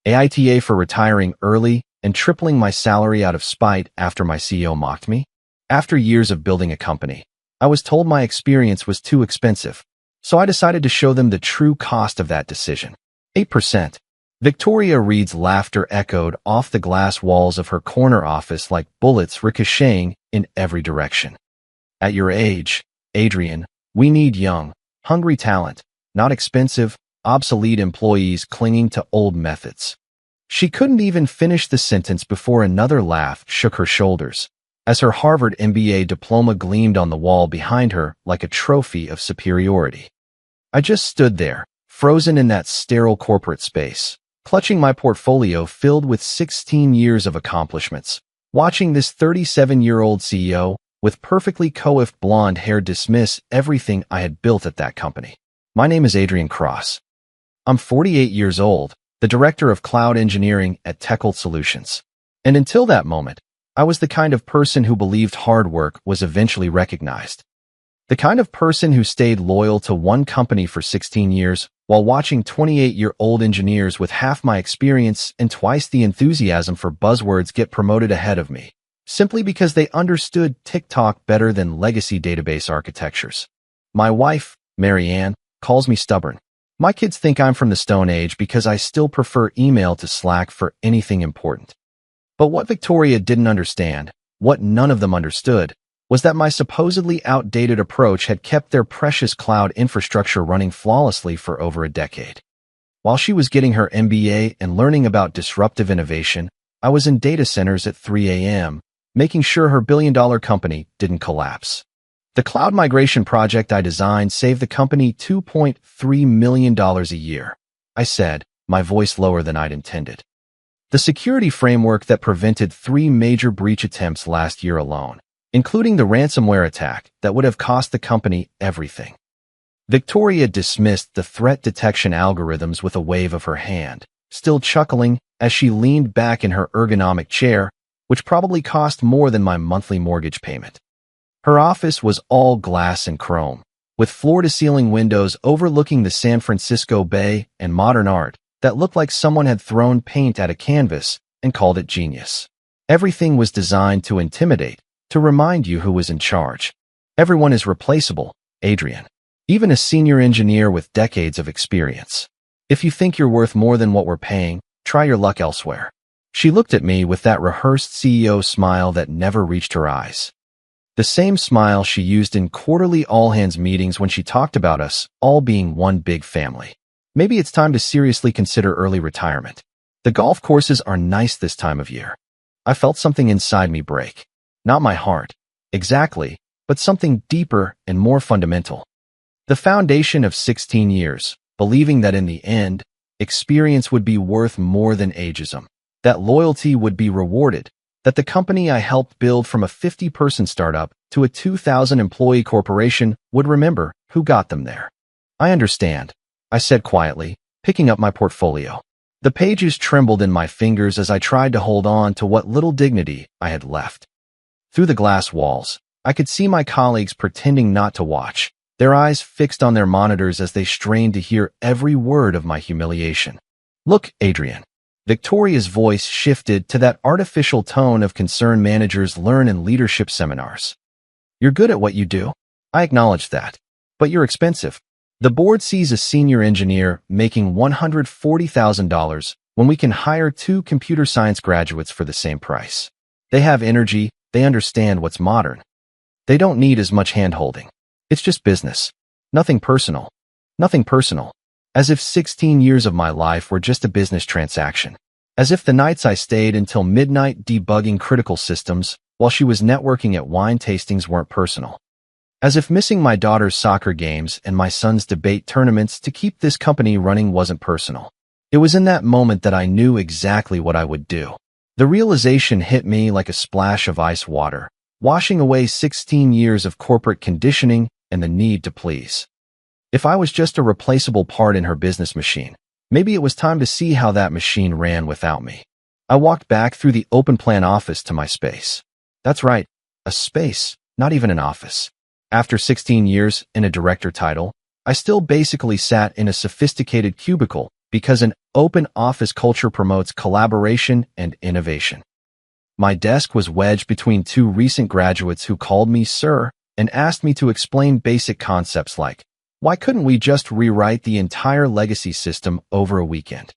AITA for retiring early and tripling my salary out of spite after my CEO mocked me? After years of building a company, I was told my experience was too expensive, so I decided to show them the true cost of that decision. 8%. Victoria Reed's laughter echoed off the glass walls of her corner office like bullets ricocheting in every direction. At your age, Adrian, we need young, hungry talent, not expensive, obsolete employees clinging to old methods. She couldn't even finish the sentence before another laugh shook her shoulders, as her Harvard MBA diploma gleamed on the wall behind her like a trophy of superiority. I just stood there, frozen in that sterile corporate space, clutching my portfolio filled with 16 years of accomplishments, watching this 37-year-old CEO with perfectly coiffed blonde hair dismiss everything I had built at that company. My name is Adrian Cross. I'm 48 years old, the director of cloud engineering at Techult Solutions. And until that moment, I was the kind of person who believed hard work was eventually recognized. The kind of person who stayed loyal to one company for 16 years while watching 28-year-old engineers with half my experience and twice the enthusiasm for buzzwords get promoted ahead of me, simply because they understood TikTok better than legacy database architectures. My wife, Mary Ann, calls me stubborn. My kids think I'm from the Stone Age because I still prefer email to Slack for anything important. But what Victoria didn't understand, what none of them understood, was that my supposedly outdated approach had kept their precious cloud infrastructure running flawlessly for over a decade. While she was getting her MBA and learning about disruptive innovation, I was in data centers at 3 a.m., making sure her billion-dollar company didn't collapse. The cloud migration project I designed saved the company $2.3 million a year, I said, my voice lower than I'd intended. The security framework that prevented 3 major breach attempts last year alone, including the ransomware attack that would have cost the company everything. Victoria dismissed the threat detection algorithms with a wave of her hand, still chuckling as she leaned back in her ergonomic chair, which probably cost more than my monthly mortgage payment. Her office was all glass and chrome, with floor-to-ceiling windows overlooking the San Francisco Bay and modern art that looked like someone had thrown paint at a canvas and called it genius. Everything was designed to intimidate, to remind you who was in charge. Everyone is replaceable, Adrian. Even a senior engineer with decades of experience. If you think you're worth more than what we're paying, try your luck elsewhere. She looked at me with that rehearsed CEO smile that never reached her eyes. The same smile she used in quarterly all-hands meetings when she talked about us all being one big family. Maybe it's time to seriously consider early retirement. The golf courses are nice this time of year. I felt something inside me break. Not my heart, exactly, but something deeper and more fundamental. The foundation of 16 years, believing that in the end, experience would be worth more than ageism, that loyalty would be rewarded, that the company I helped build from a 50-person startup to a 2,000-employee corporation would remember who got them there. I understand, I said quietly, picking up my portfolio. The pages trembled in my fingers as I tried to hold on to what little dignity I had left. Through the glass walls, I could see my colleagues pretending not to watch, their eyes fixed on their monitors as they strained to hear every word of my humiliation. Look, Adrian. Victoria's voice shifted to that artificial tone of concerned managers learn in leadership seminars. You're good at what you do. I acknowledge that. But you're expensive. The board sees a senior engineer making $140,000 when we can hire 2 computer science graduates for the same price. They have energy. They understand what's modern. They don't need as much hand-holding. It's just business. Nothing personal. Nothing personal. As if 16 years of my life were just a business transaction. As if the nights I stayed until midnight debugging critical systems while she was networking at wine tastings weren't personal. As if missing my daughter's soccer games and my son's debate tournaments to keep this company running wasn't personal. It was in that moment that I knew exactly what I would do. The realization hit me like a splash of ice water, washing away 16 years of corporate conditioning and the need to please. If I was just a replaceable part in her business machine, maybe it was time to see how that machine ran without me. I walked back through the open-plan office to my space. That's right, a space, not even an office. After 16 years in a director title, I still basically sat in a sophisticated cubicle because an open office culture promotes collaboration and innovation. My desk was wedged between two recent graduates who called me sir and asked me to explain basic concepts like, why couldn't we just rewrite the entire legacy system over a weekend?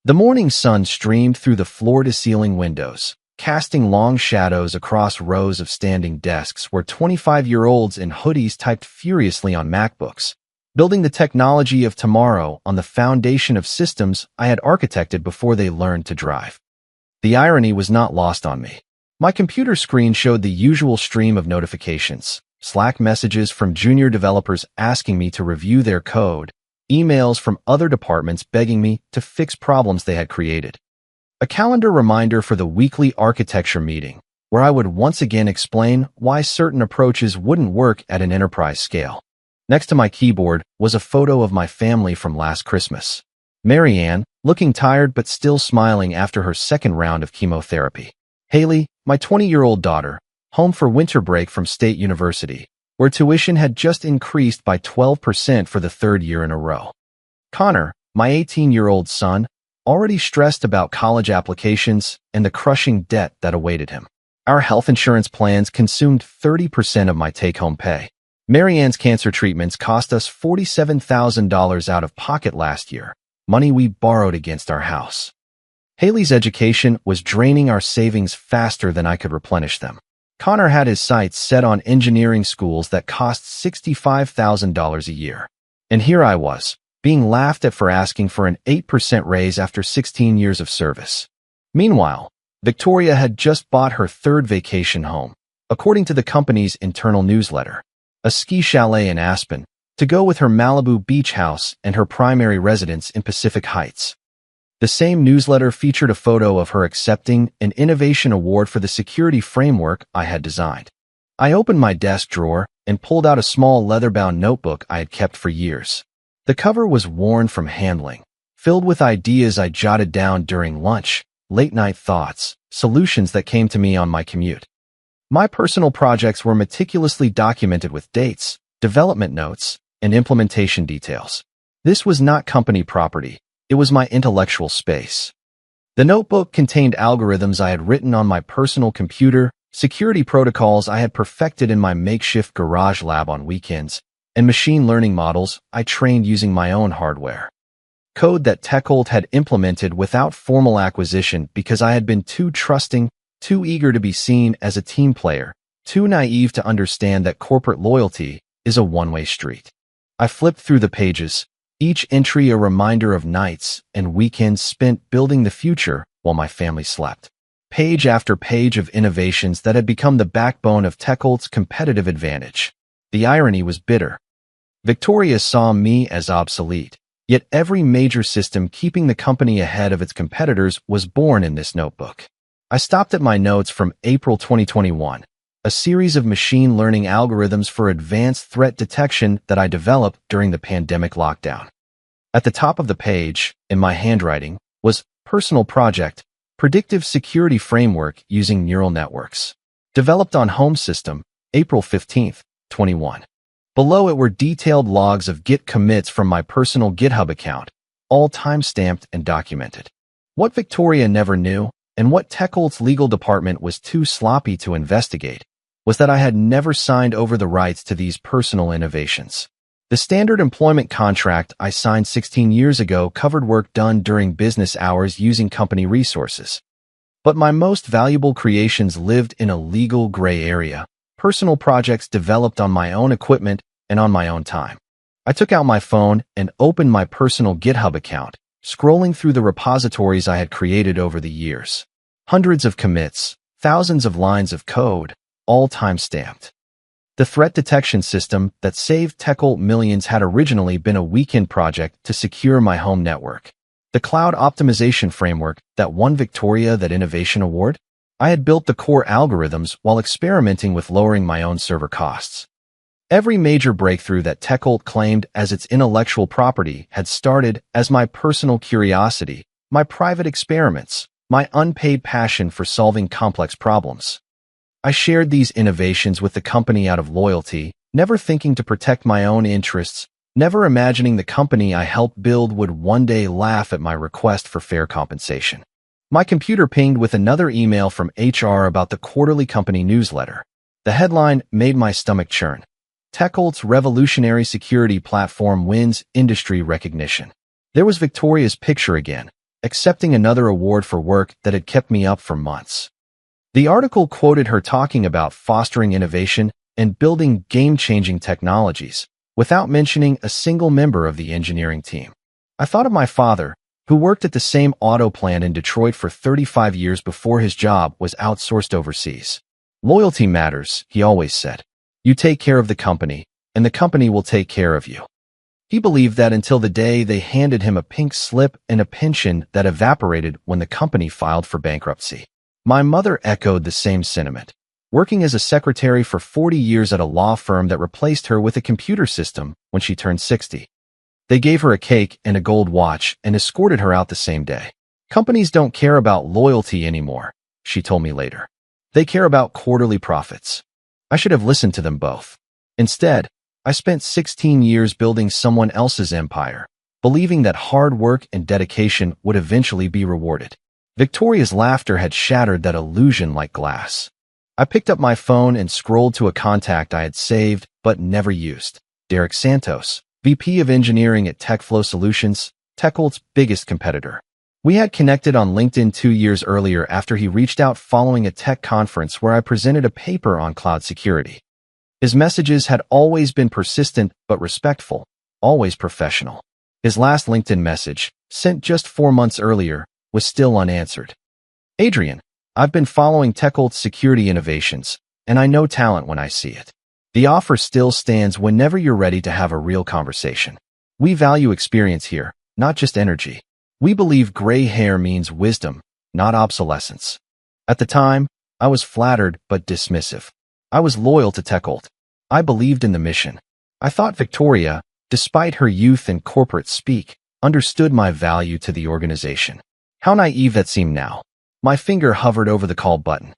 The morning sun streamed through the floor-to-ceiling windows, casting long shadows across rows of standing desks where 25-year-olds in hoodies typed furiously on MacBooks, building the technology of tomorrow on the foundation of systems I had architected before they learned to drive. The irony was not lost on me. My computer screen showed the usual stream of notifications, Slack messages from junior developers asking me to review their code, emails from other departments begging me to fix problems they had created. A calendar reminder for the weekly architecture meeting, where I would once again explain why certain approaches wouldn't work at an enterprise scale. Next to my keyboard was a photo of my family from last Christmas. Marianne, looking tired but still smiling after her second round of chemotherapy. Haley, my 20-year-old daughter, home for winter break from State University, where tuition had just increased by 12% for the third year in a row. Connor, my 18-year-old son, already stressed about college applications and the crushing debt that awaited him. Our health insurance plans consumed 30% of my take-home pay. Marianne's cancer treatments cost us $47,000 out of pocket last year, money we borrowed against our house. Haley's education was draining our savings faster than I could replenish them. Connor had his sights set on engineering schools that cost $65,000 a year. And here I was, being laughed at for asking for an 8% raise after 16 years of service. Meanwhile, Victoria had just bought her third vacation home, according to the company's internal newsletter, a ski chalet in Aspen, to go with her Malibu beach house and her primary residence in Pacific Heights. The same newsletter featured a photo of her accepting an innovation award for the security framework I had designed. I opened my desk drawer and pulled out a small leather-bound notebook I had kept for years. The cover was worn from handling, filled with ideas I jotted down during lunch, late-night thoughts, solutions that came to me on my commute. My personal projects were meticulously documented with dates, development notes, and implementation details. This was not company property. It was my intellectual space. The notebook contained algorithms I had written on my personal computer, security protocols I had perfected in my makeshift garage lab on weekends, and machine learning models I trained using my own hardware. Code that Techhold had implemented without formal acquisition because I had been too trusting, too eager to be seen as a team player, too naive to understand that corporate loyalty is a one-way street. I flipped through the pages, each entry a reminder of nights and weekends spent building the future while my family slept. Page after page of innovations that had become the backbone of Techhold's competitive advantage. The irony was bitter. Victoria saw me as obsolete, yet every major system keeping the company ahead of its competitors was born in this notebook. I stopped at my notes from April 2021, a series of machine learning algorithms for advanced threat detection that I developed during the pandemic lockdown. At the top of the page, in my handwriting, was Personal Project, Predictive Security Framework Using Neural Networks. Developed on Home System, April 15, 21. Below it were detailed logs of Git commits from my personal GitHub account, all time-stamped and documented. What Victoria never knew, and what Techhold's legal department was too sloppy to investigate, was that I had never signed over the rights to these personal innovations. The standard employment contract I signed 16 years ago covered work done during business hours using company resources. But my most valuable creations lived in a legal gray area, personal projects developed on my own equipment and on my own time. I took out my phone and opened my personal GitHub account, scrolling through the repositories I had created over the years. Hundreds of commits, thousands of lines of code, all time-stamped. The threat detection system that saved Techhold millions had originally been a weekend project to secure my home network. The cloud optimization framework that won Victoria that innovation award? I had built the core algorithms while experimenting with lowering my own server costs. Every major breakthrough that Techhold claimed as its intellectual property had started as my personal curiosity, my private experiments, my unpaid passion for solving complex problems. I shared these innovations with the company out of loyalty, never thinking to protect my own interests never imagining the company I helped build would one day laugh at my request for fair compensation. My computer pinged with another email from HR about the quarterly company newsletter. The headline made my stomach churn. TechOlt's revolutionary security platform wins industry recognition. There was Victoria's picture again, accepting another award for work that had kept me up for months. The article quoted her talking about fostering innovation and building game-changing technologies, without mentioning a single member of the engineering team. I thought of my father, who worked at the same auto plant in Detroit for 35 years before his job was outsourced overseas. Loyalty matters, he always said. You take care of the company, and the company will take care of you. He believed that until the day they handed him a pink slip and a pension that evaporated when the company filed for bankruptcy. My mother echoed the same sentiment, working as a secretary for 40 years at a law firm that replaced her with a computer system when she turned 60. They gave her a cake and a gold watch and escorted her out the same day. Companies don't care about loyalty anymore, she told me later. They care about quarterly profits. I should have listened to them both. Instead, I spent 16 years building someone else's empire, believing that hard work and dedication would eventually be rewarded. Victoria's laughter had shattered that illusion like glass. I picked up my phone and scrolled to a contact I had saved but never used. Derek Santos, VP of Engineering at TechFlow Solutions, TechOlt's biggest competitor. We had connected on LinkedIn 2 years earlier after he reached out following a tech conference where I presented a paper on cloud security. His messages had always been persistent but respectful, always professional. His last LinkedIn message, sent just 4 months earlier, was still unanswered. Adrian, I've been following TechOlt's security innovations, and I know talent when I see it. The offer still stands whenever you're ready to have a real conversation. We value experience here, not just energy. We believe gray hair means wisdom, not obsolescence. At the time, I was flattered but dismissive. I was loyal to TechOlt. I believed in the mission. I thought Victoria, despite her youth and corporate speak, understood my value to the organization. How naive that seemed now. My finger hovered over the call button.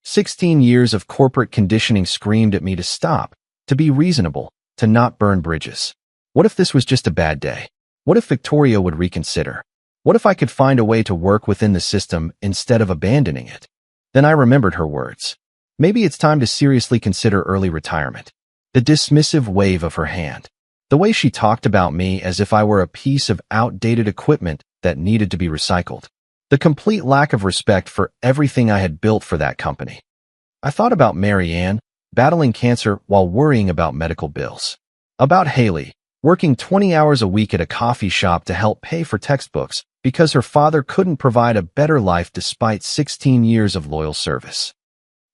16 years of corporate conditioning screamed at me to stop, to be reasonable, to not burn bridges. What if this was just a bad day? What if Victoria would reconsider? What if I could find a way to work within the system instead of abandoning it? Then I remembered her words. Maybe it's time to seriously consider early retirement. The dismissive wave of her hand. The way she talked about me as if I were a piece of outdated equipment that needed to be recycled. The complete lack of respect for everything I had built for that company. I thought about Mary Ann, battling cancer while worrying about medical bills. About Haley, working 20 hours a week at a coffee shop to help pay for textbooks because her father couldn't provide a better life despite 16 years of loyal service.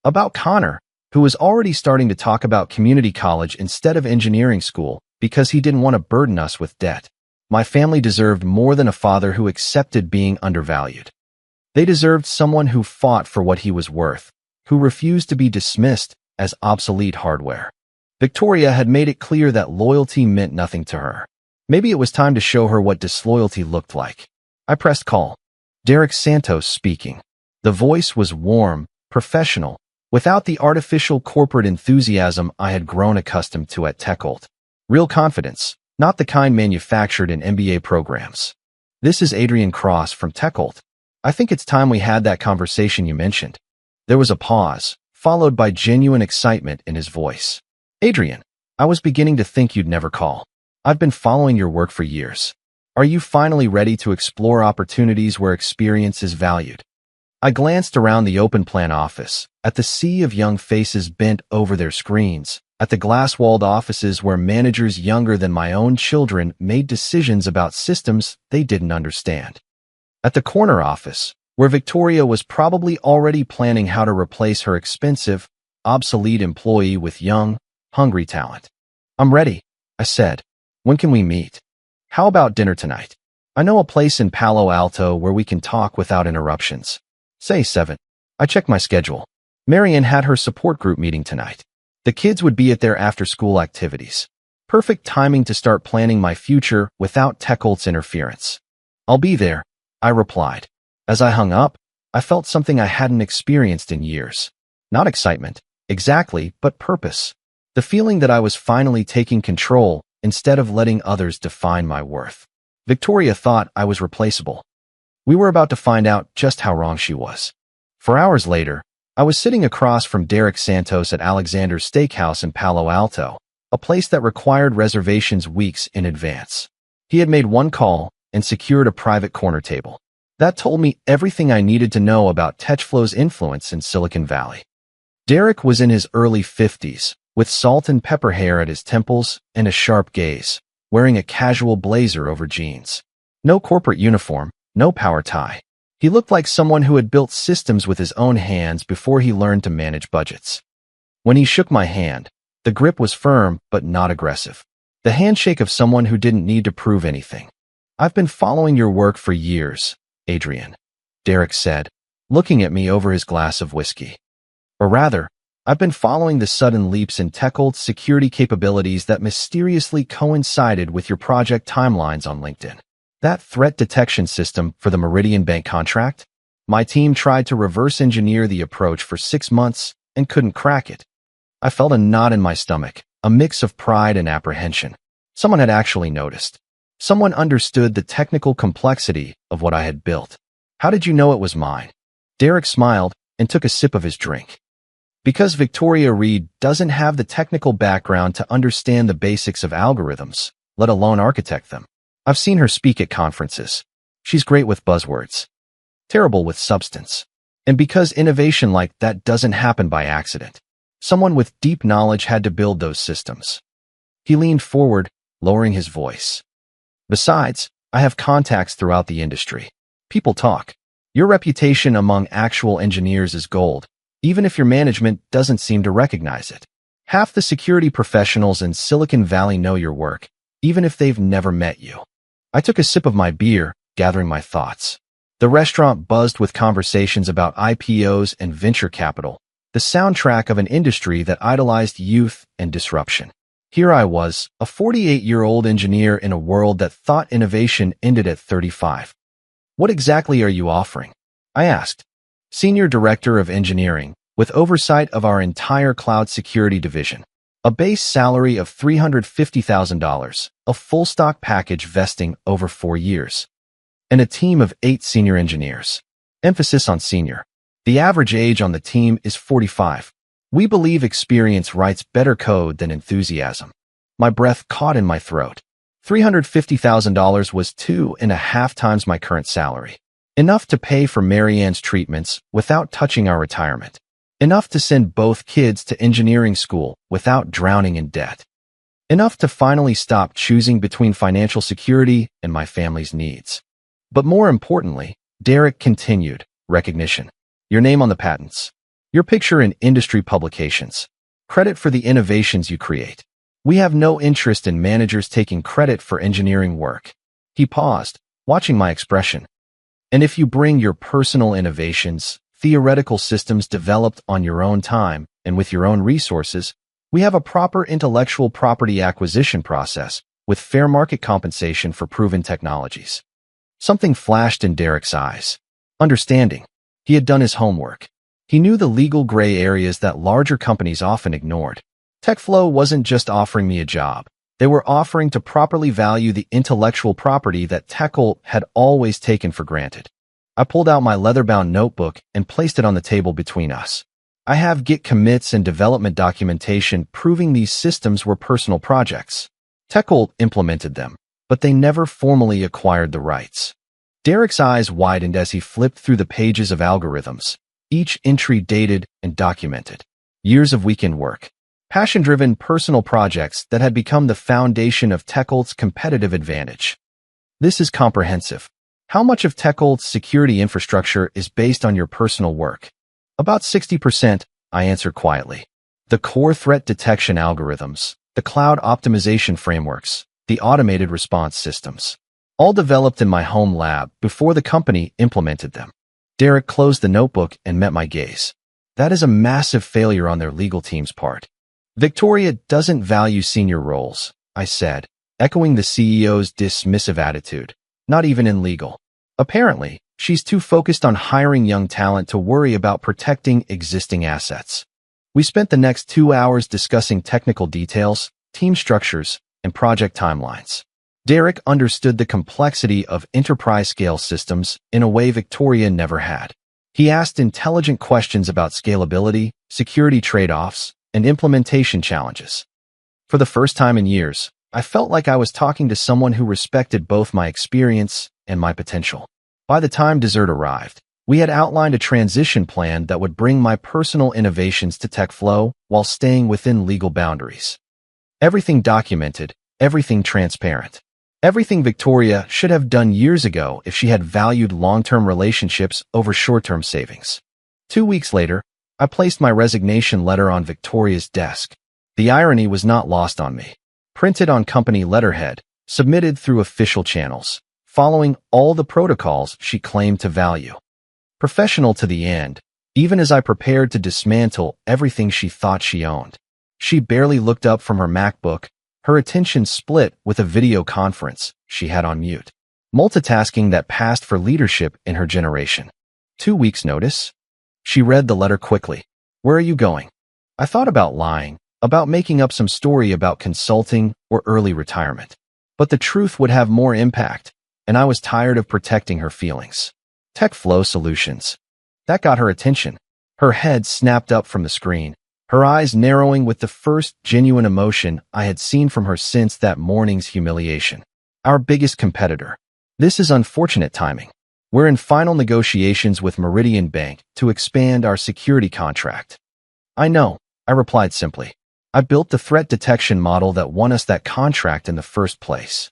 About Connor, who was already starting to talk about community college instead of engineering school because he didn't want to burden us with debt. My family deserved more than a father who accepted being undervalued. They deserved someone who fought for what he was worth, who refused to be dismissed as obsolete hardware. Victoria had made it clear that loyalty meant nothing to her. Maybe it was time to show her what disloyalty looked like. I pressed call. Derek Santos speaking. The voice was warm, professional, without the artificial corporate enthusiasm I had grown accustomed to at TechOlt. Real confidence, not the kind manufactured in MBA programs. This is Adrian Cross from TechOlt. I think it's time we had that conversation you mentioned. There was a pause, followed by genuine excitement in his voice. Adrian, I was beginning to think you'd never call. I've been following your work for years. Are you finally ready to explore opportunities where experience is valued? I glanced around the open plan office, at the sea of young faces bent over their screens, at the glass-walled offices where managers younger than my own children made decisions about systems they didn't understand. At the corner office, where Victoria was probably already planning how to replace her expensive, obsolete employee with young, hungry talent. I'm ready, I said. When can we meet? How about dinner tonight? I know a place in Palo Alto where we can talk without interruptions. Say 7. I checked my schedule. Marian had her support group meeting tonight. The kids would be at their after-school activities. Perfect timing to start planning my future without TechOlt's interference. I'll be there, I replied. As I hung up, I felt something I hadn't experienced in years. Not excitement, exactly, but purpose. The feeling that I was finally taking control, instead of letting others define my worth. Victoria thought I was replaceable. We were about to find out just how wrong she was. 4 hours later, I was sitting across from Derek Santos at Alexander's Steakhouse in Palo Alto, a place that required reservations weeks in advance. He had made one call and secured a private corner table. That told me everything I needed to know about TechFlow's influence in Silicon Valley. Derek was in his early 50s, with salt and pepper hair at his temples and a sharp gaze, wearing a casual blazer over jeans. No corporate uniform, no power tie. He looked like someone who had built systems with his own hands before he learned to manage budgets. When he shook my hand, the grip was firm but not aggressive. The handshake of someone who didn't need to prove anything. "I've been following your work for years, Adrian," Derek said, looking at me over his glass of whiskey. "Or rather, I've been following the sudden leaps in TechOlt's security capabilities that mysteriously coincided with your project timelines on LinkedIn. That threat detection system for the Meridian Bank contract? My team tried to reverse engineer the approach for 6 months and couldn't crack it." I felt a knot in my stomach, a mix of pride and apprehension. Someone had actually noticed. Someone understood the technical complexity of what I had built. "How did you know it was mine?" Derek smiled and took a sip of his drink. "Because Victoria Reed doesn't have the technical background to understand the basics of algorithms, let alone architect them. I've seen her speak at conferences. She's great with buzzwords, terrible with substance. And because innovation like that doesn't happen by accident, someone with deep knowledge had to build those systems." He leaned forward, lowering his voice. "Besides, I have contacts throughout the industry. People talk. Your reputation among actual engineers is gold, even if your management doesn't seem to recognize it. Half the security professionals in Silicon Valley know your work, even if they've never met you." I took a sip of my beer, gathering my thoughts. The restaurant buzzed with conversations about IPOs and venture capital, the soundtrack of an industry that idolized youth and disruption. Here I was, a 48-year-old engineer in a world that thought innovation ended at 35. "What exactly are you offering?" I asked. "Senior Director of Engineering, with oversight of our entire cloud security division. A base salary of $350,000, a full stock package vesting over 4 years. And a team of 8 senior engineers. Emphasis on senior. The average age on the team is 45. We believe experience writes better code than enthusiasm." My breath caught in my throat. $350,000 was 2.5 times my current salary. Enough to pay for Marianne's treatments without touching our retirement. Enough to send both kids to engineering school without drowning in debt. Enough to finally stop choosing between financial security and my family's needs. But more importantly, Derek continued, recognition. Your name on the patents. Your picture in industry publications. Credit for the innovations you create. We have no interest in managers taking credit for engineering work." He paused, watching my expression. "And if you bring your personal innovations, theoretical systems developed on your own time and with your own resources, we have a proper intellectual property acquisition process with fair market compensation for proven technologies." Something flashed in Derek's eyes. Understanding. He had done his homework. He knew the legal gray areas that larger companies often ignored. TechFlow wasn't just offering me a job. They were offering to properly value the intellectual property that TechOlt had always taken for granted. I pulled out my leather-bound notebook and placed it on the table between us. "I have Git commits and development documentation proving these systems were personal projects. TechOlt implemented them, but they never formally acquired the rights." Derek's eyes widened as he flipped through the pages of algorithms, each entry dated and documented. Years of weekend work. Passion-driven personal projects that had become the foundation of TechOlt's competitive advantage. "This is comprehensive. How much of TechOlt's security infrastructure is based on your personal work?" "About 60%, I answered quietly. "The core threat detection algorithms, the cloud optimization frameworks, the automated response systems. All developed in my home lab before the company implemented them." Derek closed the notebook and met my gaze. "That is a massive failure on their legal team's part. Victoria doesn't value senior roles," I said, echoing the CEO's dismissive attitude. "Not even in legal. Apparently, she's too focused on hiring young talent to worry about protecting existing assets." We spent the next 2 hours discussing technical details, team structures, and project timelines. Derek understood the complexity of enterprise-scale systems in a way Victoria never had. He asked intelligent questions about scalability, security trade-offs, and implementation challenges. For the first time in years, I felt like I was talking to someone who respected both my experience and my potential. By the time dessert arrived, we had outlined a transition plan that would bring my personal innovations to TechFlow while staying within legal boundaries. Everything documented, everything transparent. Everything Victoria should have done years ago if she had valued long-term relationships over short-term savings. 2 weeks later, I placed my resignation letter on Victoria's desk. The irony was not lost on me. Printed on company letterhead, submitted through official channels, following all the protocols she claimed to value. Professional to the end, even as I prepared to dismantle everything she thought she owned. She barely looked up from her MacBook, her attention split with a video conference she had on mute. Multitasking that passed for leadership in her generation. 2 weeks' notice? She read the letter quickly. Where are you going? I thought about lying, about making up some story about consulting or early retirement. But the truth would have more impact, and I was tired of protecting her feelings. TechFlow Solutions. That got her attention. Her head snapped up from the screen, her eyes narrowing with the first genuine emotion I had seen from her since that morning's humiliation. Our biggest competitor. This is unfortunate timing. We're in final negotiations with Meridian Bank to expand our security contract. I know, I replied simply. I built the threat detection model that won us that contract in the first place.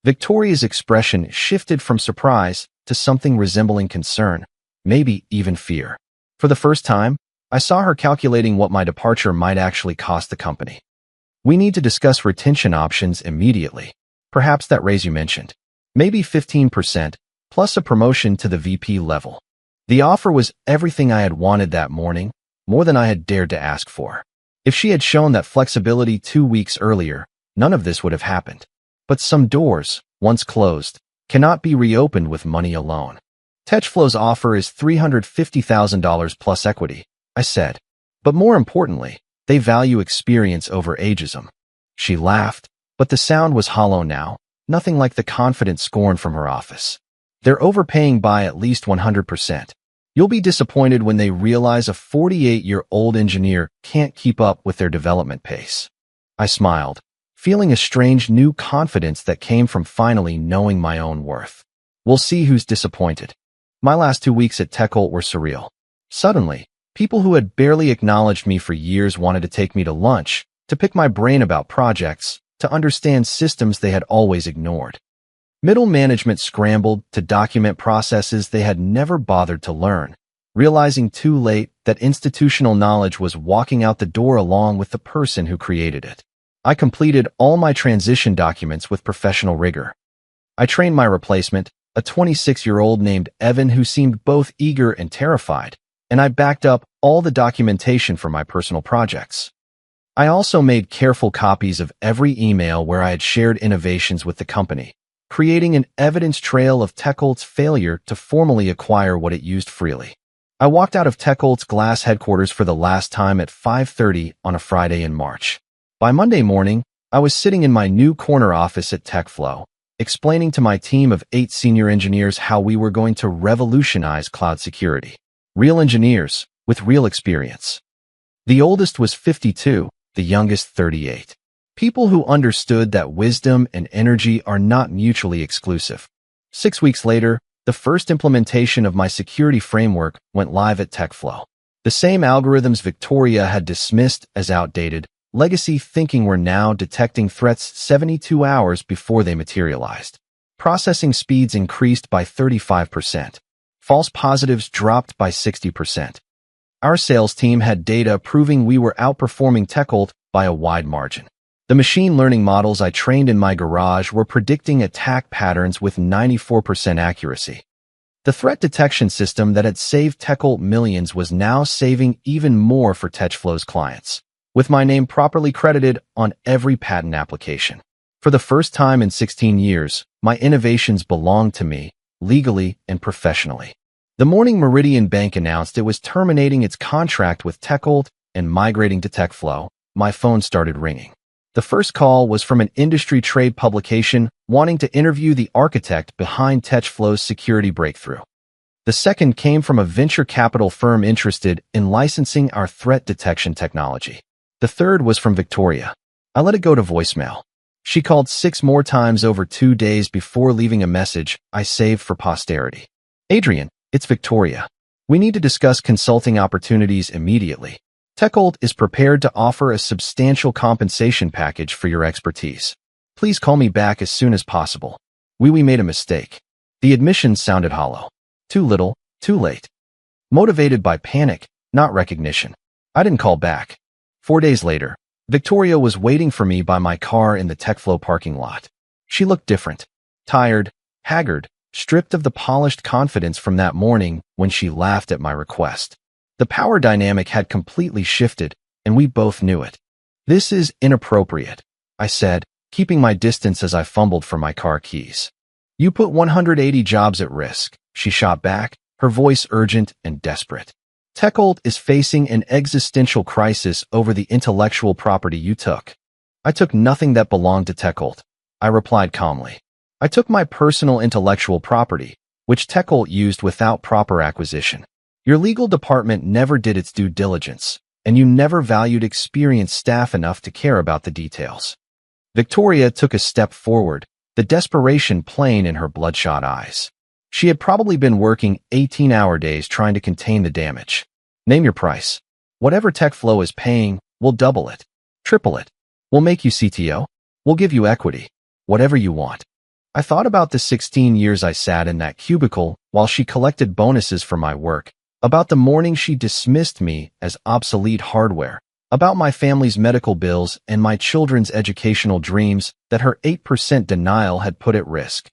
Victoria's expression shifted from surprise to something resembling concern, maybe even fear. For the first time, I saw her calculating what my departure might actually cost the company. We need to discuss retention options immediately. Perhaps that raise you mentioned. Maybe 15%, plus a promotion to the VP level. The offer was everything I had wanted that morning, more than I had dared to ask for. If she had shown that flexibility 2 weeks earlier, none of this would have happened. But some doors, once closed, cannot be reopened with money alone. TechFlow's offer is $350,000 plus equity, I said. But more importantly, they value experience over ageism. She laughed, but the sound was hollow now, nothing like the confident scorn from her office. They're overpaying by at least 100%. You'll be disappointed when they realize a 48-year-old engineer can't keep up with their development pace. I smiled, feeling a strange new confidence that came from finally knowing my own worth. We'll see who's disappointed. My last 2 weeks at TechOlt were surreal. Suddenly, people who had barely acknowledged me for years wanted to take me to lunch, to pick my brain about projects, to understand systems they had always ignored. Middle management scrambled to document processes they had never bothered to learn, realizing too late that institutional knowledge was walking out the door along with the person who created it. I completed all my transition documents with professional rigor. I trained my replacement, a 26-year-old named Evan who seemed both eager and terrified, and I backed up all the documentation for my personal projects. I also made careful copies of every email where I had shared innovations with the company, creating an evidence trail of TechOlt's failure to formally acquire what it used freely. I walked out of TechOlt's glass headquarters for the last time at 5:30 on a Friday in March. By Monday morning, I was sitting in my new corner office at TechFlow, explaining to my team of 8 senior engineers how we were going to revolutionize cloud security. Real engineers, with real experience. The oldest was 52, the youngest 38. People who understood that wisdom and energy are not mutually exclusive. 6 weeks later, the first implementation of my security framework went live at TechFlow. The same algorithms Victoria had dismissed as outdated, legacy thinking were now detecting threats 72 hours before they materialized. Processing speeds increased by 35%. False positives dropped by 60%. Our sales team had data proving we were outperforming TechOlt by a wide margin. The machine learning models I trained in my garage were predicting attack patterns with 94% accuracy. The threat detection system that had saved TechOlt millions was now saving even more for TechFlow's clients, with my name properly credited on every patent application. For the first time in 16 years, my innovations belonged to me, legally and professionally. The morning Meridian Bank announced it was terminating its contract with TechOlt and migrating to TechFlow, my phone started ringing. The first call was from an industry trade publication wanting to interview the architect behind TechFlow's security breakthrough. The second came from a venture capital firm interested in licensing our threat detection technology. The third was from Victoria. I let it go to voicemail. She called 6 more times over 2 days before leaving a message I saved for posterity. Adrian, it's Victoria. We need to discuss consulting opportunities immediately. Techult is prepared to offer a substantial compensation package for your expertise. Please call me back as soon as possible. We made a mistake. The admission sounded hollow. Too little, too late. Motivated by panic, not recognition. I didn't call back. 4 days later, Victoria was waiting for me by my car in the TechFlow parking lot. She looked different. Tired, haggard, stripped of the polished confidence from that morning when she laughed at my request. The power dynamic had completely shifted, and we both knew it. This is inappropriate, I said, keeping my distance as I fumbled for my car keys. You put 180 jobs at risk, she shot back, her voice urgent and desperate. Techult is facing an existential crisis over the intellectual property you took. I took nothing that belonged to Techult, I replied calmly. I took my personal intellectual property, which Techult used without proper acquisition. Your legal department never did its due diligence, and you never valued experienced staff enough to care about the details. Victoria took a step forward, the desperation plain in her bloodshot eyes. She had probably been working 18-hour days trying to contain the damage. Name your price. Whatever TechFlow is paying, we'll double it, triple it. We'll make you CTO. We'll give you equity. Whatever you want. I thought about the 16 years I sat in that cubicle while she collected bonuses for my work, about the morning she dismissed me as obsolete hardware, about my family's medical bills and my children's educational dreams that her 8% denial had put at risk.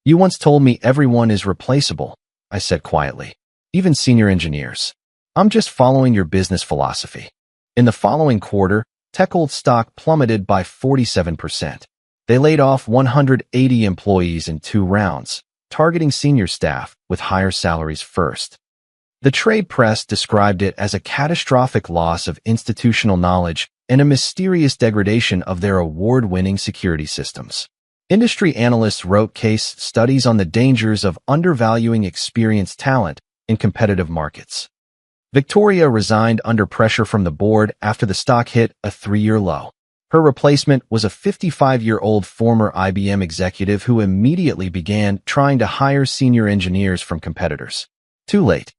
You once told me everyone is replaceable, I said quietly. Even senior engineers. I'm just following your business philosophy. In the following quarter, Techult's stock plummeted by 47%. They laid off 180 employees in 2 rounds, targeting senior staff with higher salaries first. The trade press described it as a catastrophic loss of institutional knowledge and a mysterious degradation of their award-winning security systems. Industry analysts wrote case studies on the dangers of undervaluing experienced talent in competitive markets. Victoria resigned under pressure from the board after the stock hit a 3-year low. Her replacement was a 55-year-old former IBM executive who immediately began trying to hire senior engineers from competitors. Too late.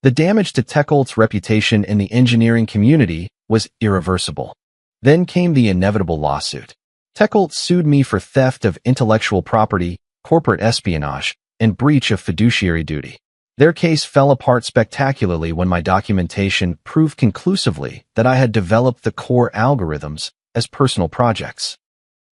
The damage to Techult's reputation in the engineering community was irreversible. Then came the inevitable lawsuit. Techult sued me for theft of intellectual property, corporate espionage, and breach of fiduciary duty. Their case fell apart spectacularly when my documentation proved conclusively that I had developed the core algorithms as personal projects.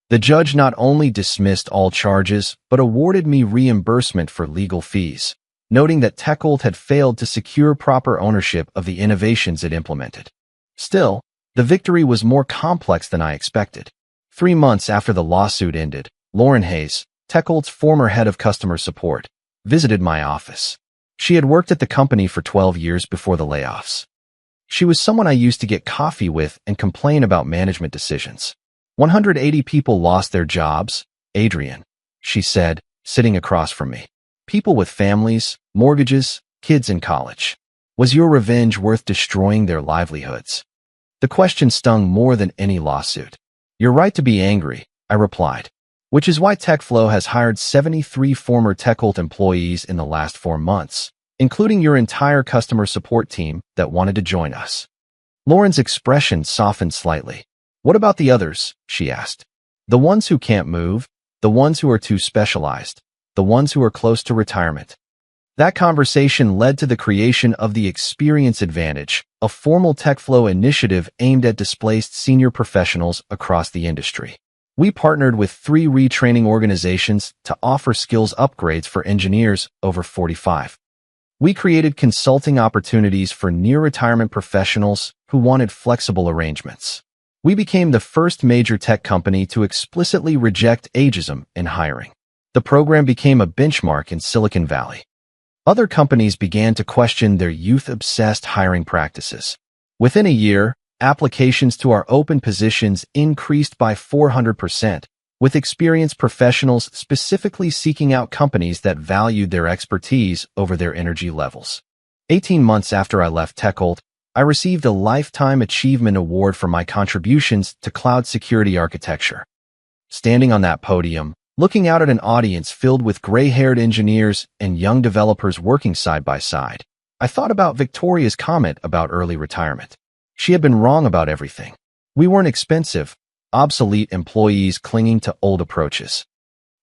The judge not only dismissed all charges, but awarded me reimbursement for legal fees, noting that Techult had failed to secure proper ownership of the innovations it implemented. Still, the victory was more complex than I expected. 3 months after the lawsuit ended, Lauren Hayes, Techult's former head of customer support, visited my office. She had worked at the company for 12 years before the layoffs. She was someone I used to get coffee with and complain about management decisions. 180 people lost their jobs, Adrian, she said, sitting across from me. People with families, mortgages, kids in college. Was your revenge worth destroying their livelihoods? The question stung more than any lawsuit. You're right to be angry, I replied, which is why TechFlow has hired 73 former Techult employees in the last 4 months, including your entire customer support team that wanted to join us. Lauren's expression softened slightly. What about the others? She asked. The ones who can't move, the ones who are too specialized, the ones who are close to retirement. That conversation led to the creation of the Experience Advantage, a formal TechFlow initiative aimed at displaced senior professionals across the industry. We partnered with 3 retraining organizations to offer skills upgrades for engineers over 45. We created consulting opportunities for near-retirement professionals who wanted flexible arrangements. We became the first major tech company to explicitly reject ageism in hiring. The program became a benchmark in Silicon Valley. Other companies began to question their youth-obsessed hiring practices. Within a year, applications to our open positions increased by 400%, with experienced professionals specifically seeking out companies that valued their expertise over their energy levels. 18 months after I left TechOlt, I received a Lifetime Achievement Award for my contributions to cloud security architecture. Standing on that podium, looking out at an audience filled with gray-haired engineers and young developers working side by side, I thought about Victoria's comment about early retirement. She had been wrong about everything. We weren't expensive, obsolete employees clinging to old approaches.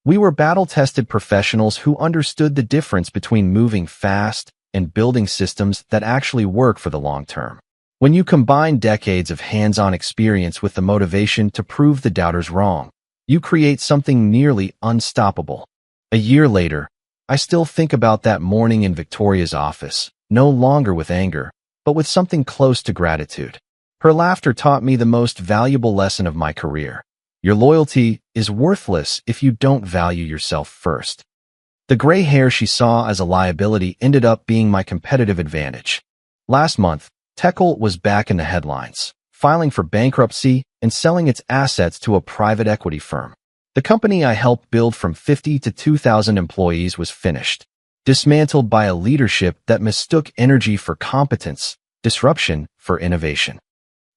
We were battle-tested professionals who understood the difference between moving fast and building systems that actually work for the long term. When you combine decades of hands-on experience with the motivation to prove the doubters wrong, you create something nearly unstoppable. A year later, I still think about that morning in Victoria's office, no longer with anger, but with something close to gratitude. Her laughter taught me the most valuable lesson of my career. Your loyalty is worthless if you don't value yourself first. The gray hair she saw as a liability ended up being my competitive advantage. Last month, TechOlt was back in the headlines, filing for bankruptcy and selling its assets to a private equity firm. The company I helped build from 50 to 2,000 employees was finished, dismantled by a leadership that mistook energy for competence, disruption for innovation.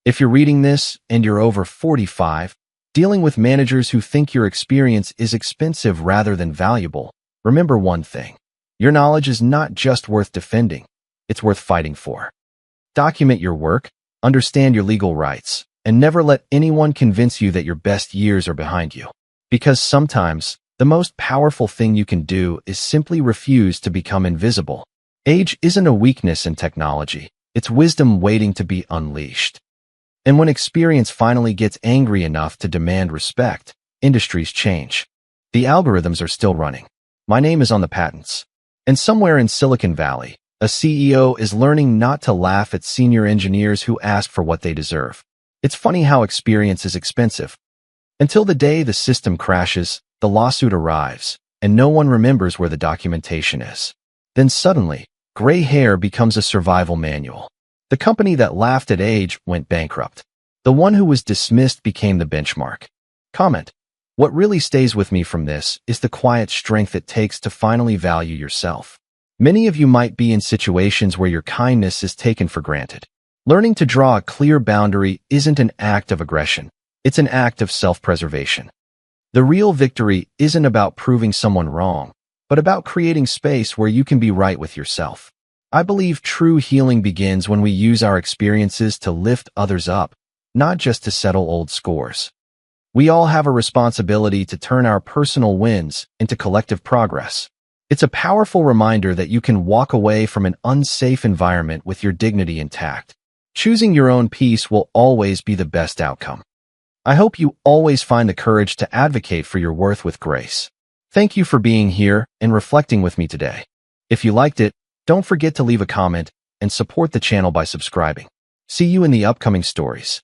If you're reading this and you're over 45, dealing with managers who think your experience is expensive rather than valuable, remember one thing. Your knowledge is not just worth defending, it's worth fighting for. Document your work, understand your legal rights, and never let anyone convince you that your best years are behind you. Because sometimes, the most powerful thing you can do is simply refuse to become invisible. Age isn't a weakness in technology, it's wisdom waiting to be unleashed. And when experience finally gets angry enough to demand respect, industries change. The algorithms are still running. My name is on the patents. And somewhere in Silicon Valley, a CEO is learning not to laugh at senior engineers who ask for what they deserve. It's funny how experience is expensive. Until the day the system crashes, the lawsuit arrives, and no one remembers where the documentation is. Then suddenly, gray hair becomes a survival manual. The company that laughed at age went bankrupt. The one who was dismissed became the benchmark. Comment. What really stays with me from this is the quiet strength it takes to finally value yourself. Many of you might be in situations where your kindness is taken for granted. Learning to draw a clear boundary isn't an act of aggression. It's an act of self-preservation. The real victory isn't about proving someone wrong, but about creating space where you can be right with yourself. I believe true healing begins when we use our experiences to lift others up, not just to settle old scores. We all have a responsibility to turn our personal wins into collective progress. It's a powerful reminder that you can walk away from an unsafe environment with your dignity intact. Choosing your own peace will always be the best outcome. I hope you always find the courage to advocate for your worth with grace. Thank you for being here and reflecting with me today. If you liked it, don't forget to leave a comment and support the channel by subscribing. See you in the upcoming stories.